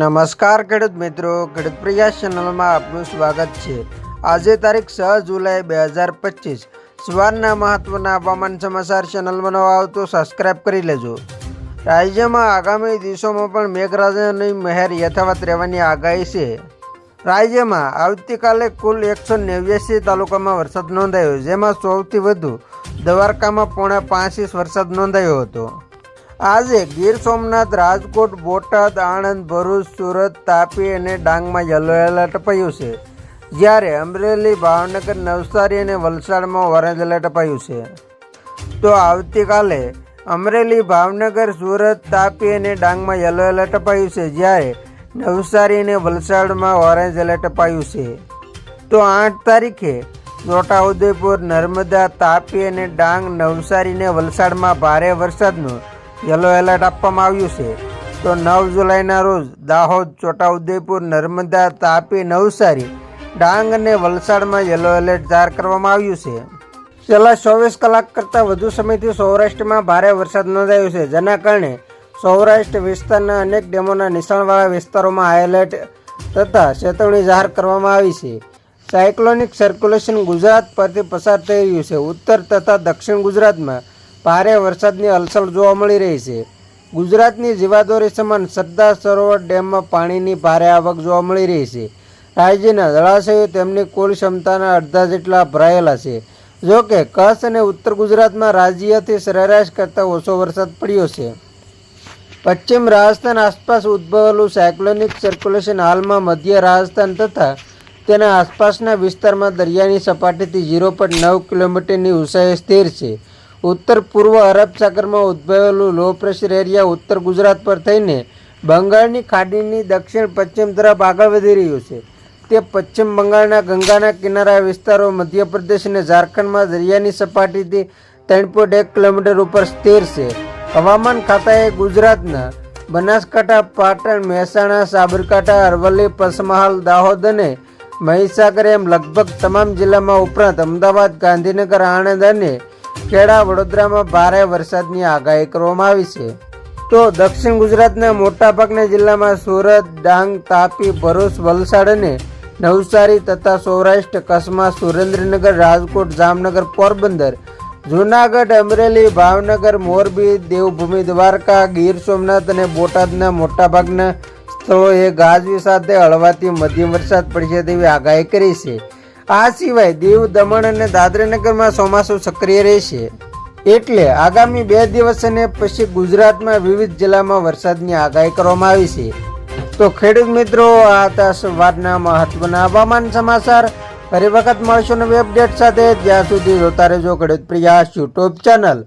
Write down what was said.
નમસ્કાર ખેડૂત મિત્રો, ખેડૂત પ્રયાસ ચેનલમાં આપનું સ્વાગત છે। આજે તારીખ 6 જુલાઈ 2025 સવારના મહત્વના હવામાન સમાચાર ચેનલમાં નવા આવો તો સબસ્ક્રાઇબ કરી લેજો। રાજ્યમાં આગામી દિવસોમાં પણ મેઘરાજાની મહેર યથાવત રહેવાની આગાહી છે। રાજ્યમાં આવતીકાલે કુલ 189 તાલુકામાં વરસાદ નોંધાયો, જેમાં સૌથી વધુ દ્વારકામાં 4.5 ઇંચ વરસાદ નોંધાયો હતો। આજે ગીર સોમનાથ, રાજકોટ, બોટાદ, આણંદ, ભરૂચ, સુરત, તાપી અને ડાંગમાં યલો એલર્ટ અપાયું છે, જ્યારે અમરેલી, ભાવનગર, નવસારી અને વલસાડમાં ઓરેન્જ એલર્ટ અપાયું છે। તો આવતીકાલે અમરેલી, ભાવનગર, સુરત, તાપી અને ડાંગમાં યલો એલર્ટ અપાયું છે, જ્યારે નવસારી અને વલસાડમાં ઓરેન્જ એલર્ટ અપાયું છે। તો 8 તારીખે છોટાઉદેપુર, નર્મદા, તાપી અને ડાંગ, નવસારી અને વલસાડમાં ભારે વરસાદનું યલો એલર્ટ આપવામાં આવ્યું છે। તો 9 જુલાઈના રોજ દાહોદ, છોટાઉદેપુર, નર્મદા, તાપી, નવસારી, ડાંગ અને વલસાડમાં યલો એલર્ટ જાહેર કરવામાં આવ્યું છે। છેલ્લા 24 કલાક કરતાં વધુ સમયથી સૌરાષ્ટ્રમાં ભારે વરસાદ નોંધાયો છે, જેના કારણે સૌરાષ્ટ્ર વિસ્તારના અનેક ડેમોના નીચાણવાળા વિસ્તારોમાં હાઈ એલર્ટ તથા ચેતવણી જાહેર કરવામાં આવી છે। સાયક્લોનિક સર્ક્યુલેશન ગુજરાત પરથી પસાર થઈ રહ્યું છે। ઉત્તર તથા દક્ષિણ ગુજરાતમાં ભારે વરસાદની હલચલ જોવા મળી રહી છે। ગુજરાતની જીવાદોરી સમાન સરદાર સરોવર ડેમમાં પાણીની ભારે આવક જોવા મળી રહી છે। રાજ્યના જળાશયો તેમની કુલ ક્ષમતાના અડધા જેટલા ભરાયેલા છે। જો કે કચ્છ અને ઉત્તર ગુજરાતમાં રાજ્યથી સરેરાશ કરતાં ઓછો વરસાદ પડ્યો છે। પશ્ચિમ રાજસ્થાન આસપાસ ઉદ્ભવેલું સાયક્લોનિક સર્ક્યુલેશન હાલમાં મધ્ય રાજસ્થાન તથા તેના આસપાસના વિસ્તારમાં દરિયાની સપાટીથી 0.9 કિલોમીટરની ઊંચાઈએ સ્થિર છે। ઉત્તર પૂર્વ અરબ સાગરમાં ઉદ્ભવેલું લો પ્રેશર એરિયા ઉત્તર ગુજરાત પર થઈને બંગાળની ખાડીની દક્ષિણ પશ્ચિમ તરફ આગળ વધી રહ્યું છે। તે પશ્ચિમ બંગાળના ગંગાના કિનારા વિસ્તારો, મધ્યપ્રદેશ અને ઝારખંડમાં દરિયાની સપાટીથી 3.1 કિલોમીટર ઉપર સ્થિર છે। હવામાન ખાતાએ ગુજરાતના બનાસકાંઠા, પાટણ, મહેસાણા, સાબરકાંઠા, અરવલ્લી, પંચમહાલ, દાહોદ અને મહીસાગર એમ લગભગ તમામ જિલ્લામાં ઉપરાંત અમદાવાદ, ગાંધીનગર, આણંદ અને ખેડા, વડોદરામાં ભારે વરસાદની આગાહી કરવામાં આવી છે। તો દક્ષિણ ગુજરાતના મોટાભાગના જિલ્લામાં સુરત, ડાંગ, તાપી, ભરૂચ, વલસાડ અને નવસારી તથા સૌરાષ્ટ્ર કચ્છમાં સુરેન્દ્રનગર, રાજકોટ, જામનગર, પોરબંદર, જૂનાગઢ, અમરેલી, ભાવનગર, મોરબી, દેવભૂમિ દ્વારકા, ગીર સોમનાથ અને બોટાદના મોટાભાગના સ્થળોએ ગાજવી સાથે હળવાથી મધ્યમ વરસાદ પડશે તેવી આગાહી કરી છે। આ સિવાય દીવ, દમણ અને દાદરાનગરમાં ચોમાસું સક્રિય રહેશે, એટલે આગામી 2 દિવસ અને પછી ગુજરાતમાં વિવિધ જિલ્લામાં વરસાદની આગાહી કરવામાં આવી છે। તો ખેડૂત મિત્રો, આ હતા સવારના મહત્વના હવામાન સમાચાર। ફરી વખત મળશું નવી અપડેટ સાથે, ત્યાં સુધી જોતા રહેજો ખેડૂત પ્રયાસ યુટ્યુબ ચેનલ।